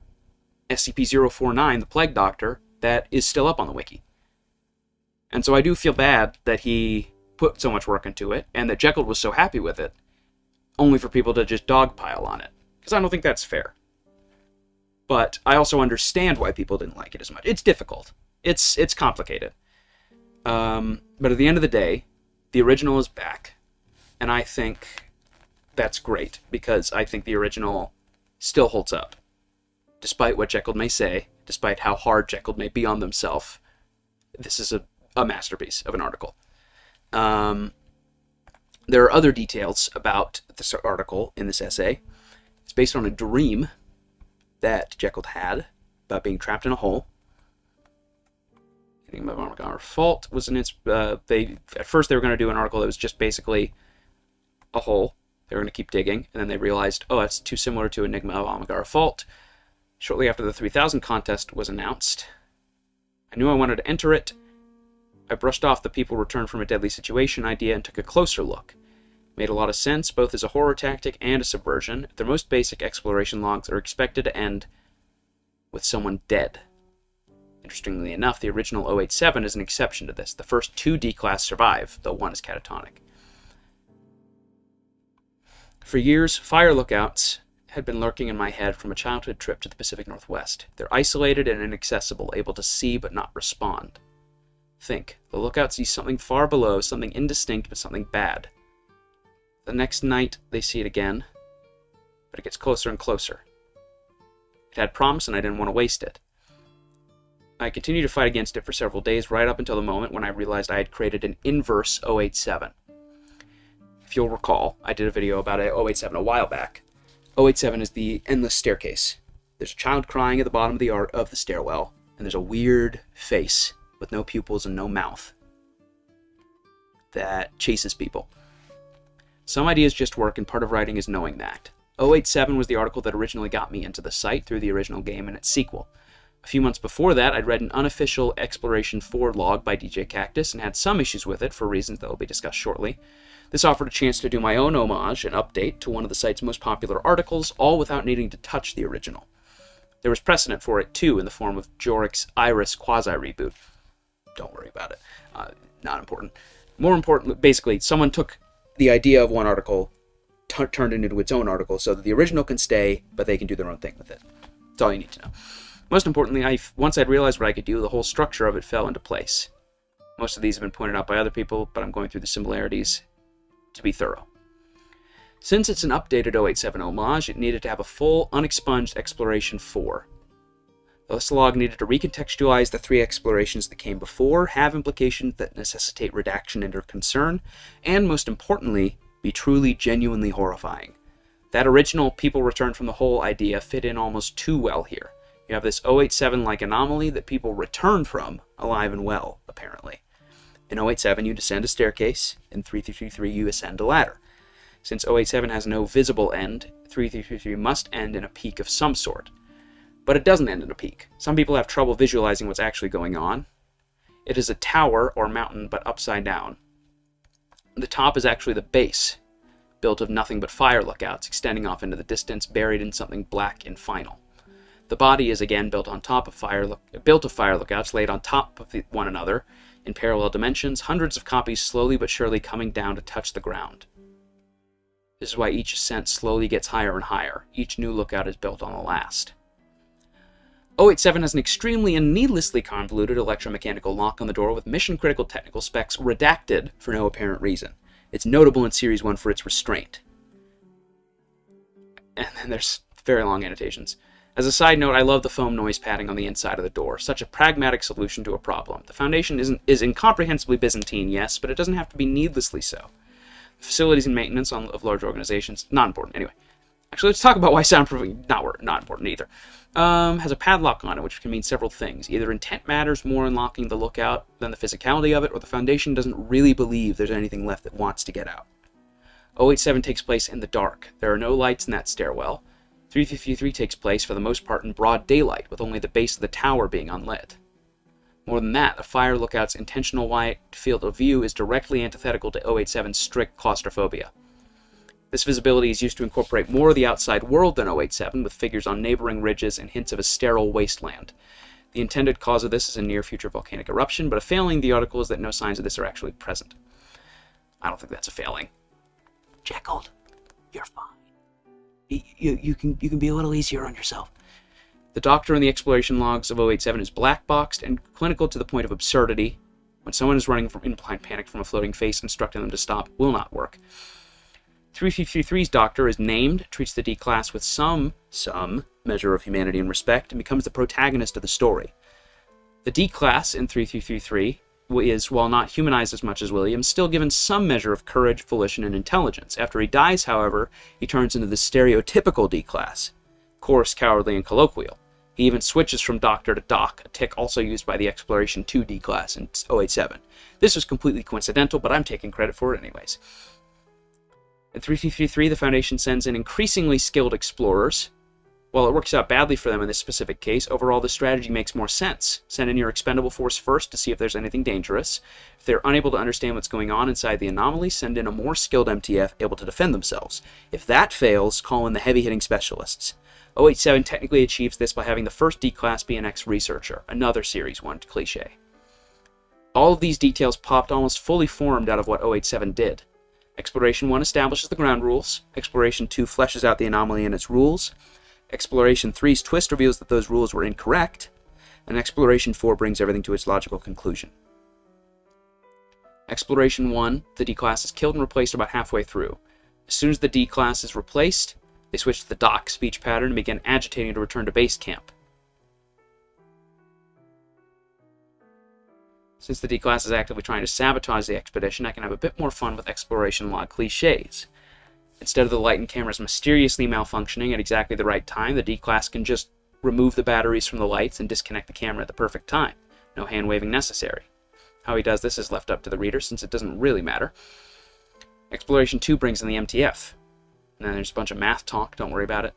SCP-049, the Plague Doctor, that is still up on the wiki. And so I do feel bad that he put so much work into it, and that Jekeled was so happy with it, only for people to just dogpile on it. Because I don't think that's fair. But I also understand why people didn't like it as much. It's difficult. It's complicated. But at the end of the day, the original is back. And I think that's great, because I think the original still holds up. Despite what Jekeled may say, despite how hard Jekeled may be on themselves, this is a masterpiece of an article. There are other details about this article in this essay. It's based on a dream that Jekeled had about being trapped in a hole. Enigma of Armagon Fault was at first they were going to do an article that was just basically a hole. They were going to keep digging, and then they realized, oh, that's too similar to Enigma of Armagon Fault. Shortly after the 3000 contest was announced, I knew I wanted to enter it. I brushed off the people returned from a deadly situation idea and took a closer look. Made a lot of sense, both as a horror tactic and a subversion. Their most basic exploration logs are expected to end with someone dead. Interestingly enough, the original 087 is an exception to this. The first 2 D-class survive, though one is catatonic. For years, fire lookouts had been lurking in my head from a childhood trip to the Pacific Northwest. They're isolated and inaccessible, able to see but not respond. Think. The lookout sees something far below, something indistinct but something bad. The next night, they see it again, but it gets closer and closer. It had promise, and I didn't want to waste it. I continued to fight against it for several days, right up until the moment when I realized I had created an inverse 087. If you'll recall, I did a video about a 087 a while back. 087 is the endless staircase. There's a child crying at the bottom of the stairwell, and there's a weird face with no pupils and no mouth that chases people. Some ideas just work, and part of writing is knowing that. 087 was the article that originally got me into the site through the original game and its sequel. A few months before that, I'd read an unofficial Exploration 4 log by DJ Cactus and had some issues with it for reasons that will be discussed shortly. This offered a chance to do my own homage and update to one of the site's most popular articles, all without needing to touch the original. There was precedent for it, too, in the form of Jorik's Iris quasi-reboot. Don't worry about it. Not important. More important, basically, someone took the idea of one article, turned it into its own article, so that the original can stay, but they can do their own thing with it. That's all you need to know. Most importantly, once I'd realized what I could do, the whole structure of it fell into place. Most of these have been pointed out by other people, but I'm going through the similarities to be thorough. Since it's an updated 087 homage, it needed to have a full, unexpunged Exploration 4. This log needed to recontextualize the 3 explorations that came before, have implications that necessitate redaction and or concern, and most importantly, be truly, genuinely horrifying. That original people returned from the whole idea fit in almost too well here. You have this 087-like anomaly that people return from, alive and well, apparently. In 087, you descend a staircase. In 3333, you ascend a ladder. Since 087 has no visible end, 3333 must end in a peak of some sort. But it doesn't end in a peak. Some people have trouble visualizing what's actually going on. It is a tower or mountain, but upside down. The top is actually the base, built of nothing but fire lookouts, extending off into the distance, buried in something black and final. The body is again built of fire lookouts laid on top of one another in parallel dimensions, hundreds of copies slowly but surely coming down to touch the ground. This is why each ascent slowly gets higher and higher. Each new lookout is built on the last. 087 has an extremely and needlessly convoluted electromechanical lock on the door with mission-critical technical specs redacted for no apparent reason. It's notable in Series 1 for its restraint. And then there's very long annotations. As a side note, I love the foam noise padding on the inside of the door. Such a pragmatic solution to a problem. The foundation is incomprehensibly Byzantine, yes, but it doesn't have to be needlessly so. The facilities and maintenance of large organizations, not important. Anyway, actually, let's talk about why soundproofing not important either. Has a padlock on it, which can mean several things. Either intent matters more in locking the lookout than the physicality of it, or the Foundation doesn't really believe there's anything left that wants to get out. 087 takes place in the dark. There are no lights in that stairwell. 3333 takes place, for the most part, in broad daylight, with only the base of the tower being unlit. More than that, the fire lookout's intentional wide field of view is directly antithetical to 087's strict claustrophobia. This visibility is used to incorporate more of the outside world than 087, with figures on neighboring ridges and hints of a sterile wasteland. The intended cause of this is a near-future volcanic eruption, but a failing the article is that no signs of this are actually present. I don't think that's a failing. Jekeled, you're fine. You can be a little easier on yourself. The doctor in the exploration logs of 087 is black-boxed and clinical to the point of absurdity. When someone is running in blind panic from a floating face, instructing them to stop will not work. 3333's doctor is named, treats the D-class with some measure of humanity and respect, and becomes the protagonist of the story. The D-class in 3333 is, while not humanized as much as William, still given some measure of courage, volition, and intelligence. After he dies, however, he turns into the stereotypical D-class, coarse, cowardly, and colloquial. He even switches from Doctor to Doc, a tick also used by the Exploration 2 D-class in 087. This was completely coincidental, but I'm taking credit for it anyways. In 3333, the Foundation sends in increasingly skilled explorers. While it works out badly for them in this specific case, overall the strategy makes more sense. Send in your expendable force first to see if there's anything dangerous. If they're unable to understand what's going on inside the anomaly, send in a more skilled MTF able to defend themselves. If that fails, call in the heavy-hitting specialists. 087 technically achieves this by having the first D-class be an ex-researcher, another Series 1 cliché. All of these details popped almost fully formed out of what 087 did. Exploration 1 establishes the ground rules, Exploration 2 fleshes out the anomaly and its rules, Exploration 3's twist reveals that those rules were incorrect, and Exploration 4 brings everything to its logical conclusion. Exploration 1, the D-class is killed and replaced about halfway through. As soon as the D-class is replaced, they switch to the Doc speech pattern and begin agitating to return to base camp. Since the D-class is actively trying to sabotage the expedition, I can have a bit more fun with exploration log cliches. Instead of the light and cameras mysteriously malfunctioning at exactly the right time, the D-class can just remove the batteries from the lights and disconnect the camera at the perfect time. No hand-waving necessary. How he does this is left up to the reader, since it doesn't really matter. Exploration 2 brings in the MTF. And then there's a bunch of math talk, don't worry about it.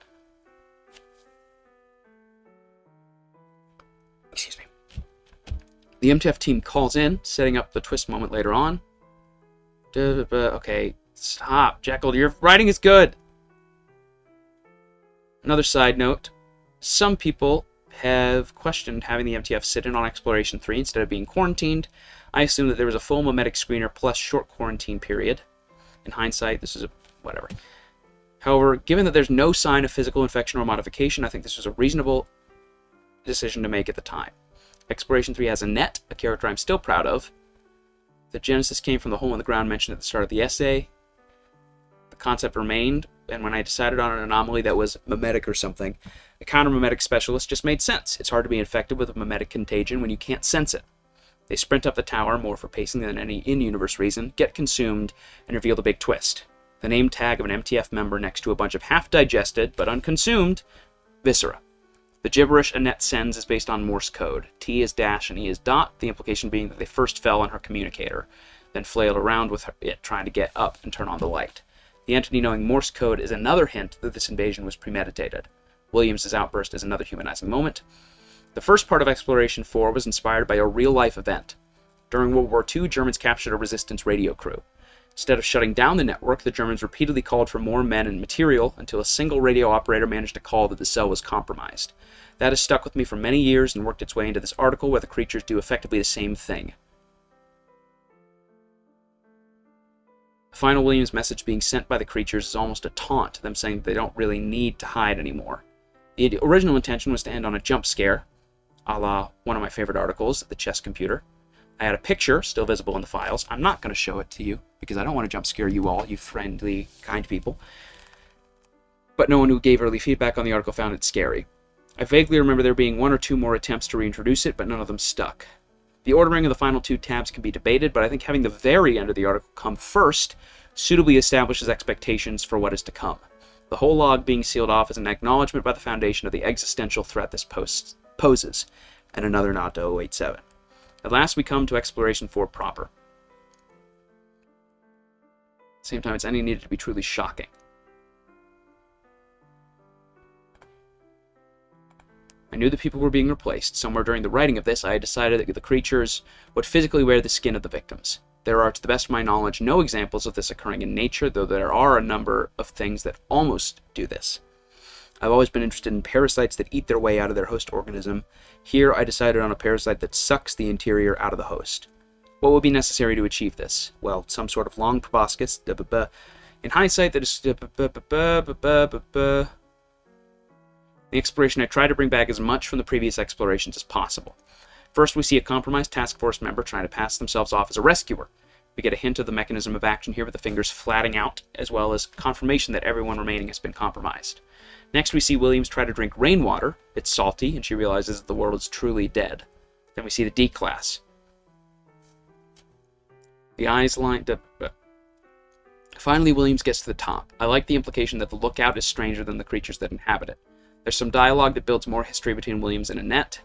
Excuse me. The MTF team calls in, setting up the twist moment later on. Okay, stop, Jekeled, your writing is good! Another side note, some people have questioned having the MTF sit in on Exploration 3 instead of being quarantined. I assume that there was a full memetic screener plus short quarantine period. In hindsight, this is a whatever. However, given that there's no sign of physical infection or modification, I think this was a reasonable decision to make at the time. Exploration 3 has a net, a character I'm still proud of. The genesis came from the hole in the ground mentioned at the start of the essay. The concept remained, and when I decided on an anomaly that was memetic or something, a counter-memetic specialist just made sense. It's hard to be infected with a memetic contagion when you can't sense it. They sprint up the tower, more for pacing than any in-universe reason, get consumed, and reveal the big twist. The name tag of an MTF member next to a bunch of half-digested, but unconsumed, viscera. The gibberish Annette sends is based on Morse code. T is dash and E is dot, the implication being that they first fell on her communicator, then flailed around with it trying to get up and turn on the light. The entity knowing Morse code is another hint that this invasion was premeditated. Williams' outburst is another humanizing moment. The first part of Exploration 4 was inspired by a real-life event. During World War II, Germans captured a resistance radio crew. Instead of shutting down the network, the Germans repeatedly called for more men and material until a single radio operator managed to call that the cell was compromised. That has stuck with me for many years and worked its way into this article where the creatures do effectively the same thing. The final Williams message being sent by the creatures is almost a taunt, them saying that they don't really need to hide anymore. The original intention was to end on a jump scare, a la one of my favorite articles, The Chess Computer. I had a picture, still visible in the files. I'm not going to show it to you, because I don't want to jump scare you all, you friendly, kind people. But no one who gave early feedback on the article found it scary. I vaguely remember there being one or two more attempts to reintroduce it, but none of them stuck. The ordering of the final two tabs can be debated, but I think having the very end of the article come first suitably establishes expectations for what is to come. The whole log being sealed off is an acknowledgement by the Foundation of the existential threat this poses, and another nod to 087. At last we come to Exploration 4 proper. At the same time, it's only needed to be truly shocking. I knew that people were being replaced. Somewhere during the writing of this, I had decided that the creatures would physically wear the skin of the victims. There are, to the best of my knowledge, no examples of this occurring in nature, though there are a number of things that almost do this. I've always been interested in parasites that eat their way out of their host organism. Here, I decided on a parasite that sucks the interior out of the host. What would be necessary to achieve this? Well, some sort of long proboscis. In hindsight, that is... The exploration, I try to bring back as much from the previous explorations as possible. First, we see a compromised task force member trying to pass themselves off as a rescuer. We get a hint of the mechanism of action here with the fingers flatting out, as well as confirmation that everyone remaining has been compromised. Next, we see Williams try to drink rainwater. It's salty, and she realizes that the world is truly dead. Then we see the D-class. The eyes lined up. Finally, Williams gets to the top. I like the implication that the lookout is stranger than the creatures that inhabit it. There's some dialogue that builds more history between Williams and Annette.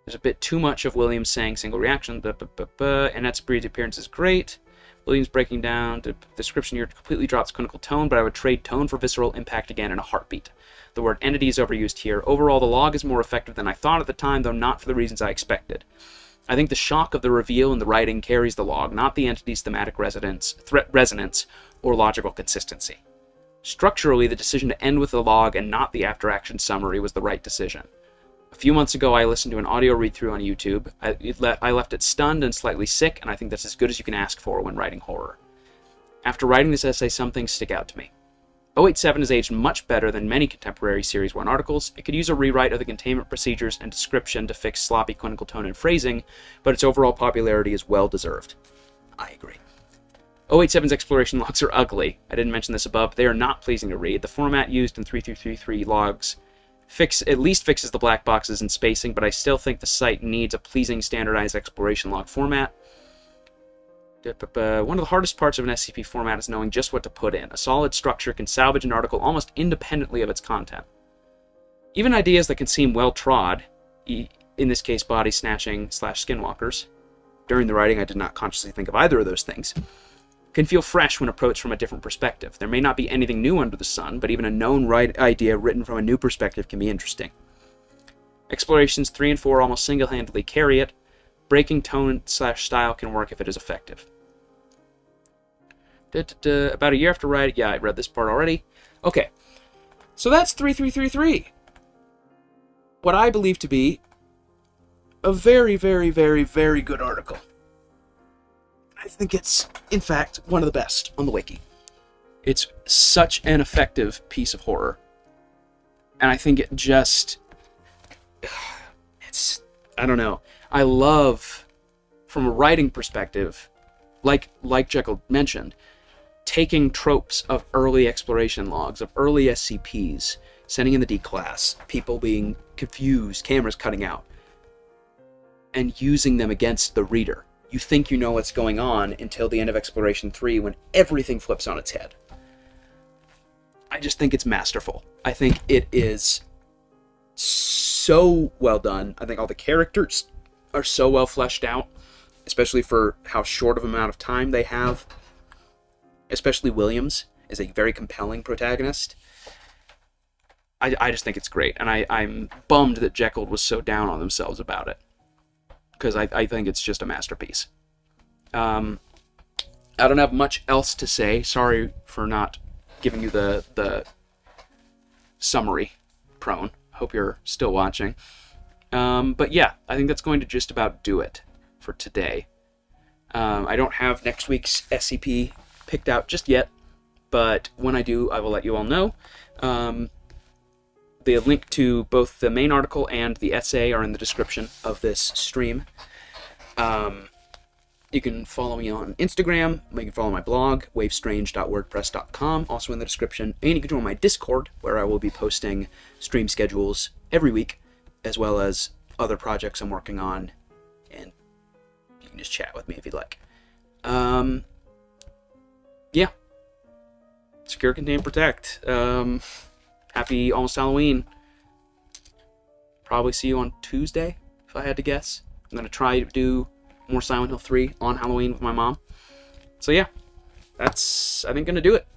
There's a bit too much of Williams saying single reaction. Annette's brief appearance is great. Williams breaking down. The description here completely drops clinical tone, but I would trade tone for visceral impact again in a heartbeat. The word entity is overused here. Overall, the log is more effective than I thought at the time, though not for the reasons I expected. I think the shock of the reveal in the writing carries the log, not the entity's thematic resonance or logical consistency. Structurally, the decision to end with the log and not the after-action summary was the right decision. A few months ago, I listened to an audio read-through on YouTube. I left it stunned and slightly sick, and I think that's as good as you can ask for when writing horror. After writing this essay, some things stick out to me. 087 has aged much better than many contemporary Series 1 articles. It could use a rewrite of the containment procedures and description to fix sloppy clinical tone and phrasing, but its overall popularity is well-deserved. I agree. 087's exploration logs are ugly. I didn't mention this above, but they are not pleasing to read. The format used in 3333 logs at least fixes the black boxes and spacing, but I still think the site needs a pleasing standardized exploration log format. One of the hardest parts of an SCP format is knowing just what to put in. A solid structure can salvage an article almost independently of its content. Even ideas that can seem well-trod, in this case body snatching / skinwalkers, during the writing I did not consciously think of either of those things, can feel fresh when approached from a different perspective. There may not be anything new under the sun, but even a known idea written from a new perspective can be interesting. Explorations 3 and 4 almost single-handedly carry it. Breaking tone / style can work if it is effective. About a year after writing... Yeah, I read this part already. Okay, so that's 3333. What I believe to be a very, very, very, very good article. I think it's, in fact, one of the best on the wiki. It's such an effective piece of horror. And I think it just... It's... I don't know. I love, from a writing perspective, like Jekeled mentioned, taking tropes of early exploration logs, of early SCPs, sending in the D-class, people being confused, cameras cutting out, and using them against the reader. You think you know what's going on until the end of Exploration 3 when everything flips on its head. I just think it's masterful. I think it is so well done. I think all the characters are so well fleshed out, especially for how short of amount of time they have. Especially Williams is a very compelling protagonist. I just think it's great, and I'm bummed that Jekeled was so down on themselves about it, because I think it's just a masterpiece. I don't have much else to say. Sorry for not giving you the summary, Prone. Hope you're still watching. But yeah, I think that's going to just about do it for today. I don't have next week's SCP picked out just yet, but when I do, I will let you all know. The link to both the main article and the essay are in the description of this stream. You can follow me on Instagram. You can follow my blog, wavestrange.wordpress.com, also in the description. And you can join my Discord, where I will be posting stream schedules every week, as well as other projects I'm working on. And you can just chat with me if you'd like. Yeah. Secure, Contain, Protect. Happy almost Halloween. Probably see you on Tuesday, if I had to guess. I'm going to try to do more Silent Hill 3 on Halloween with my mom. So yeah, that's, I think, going to do it.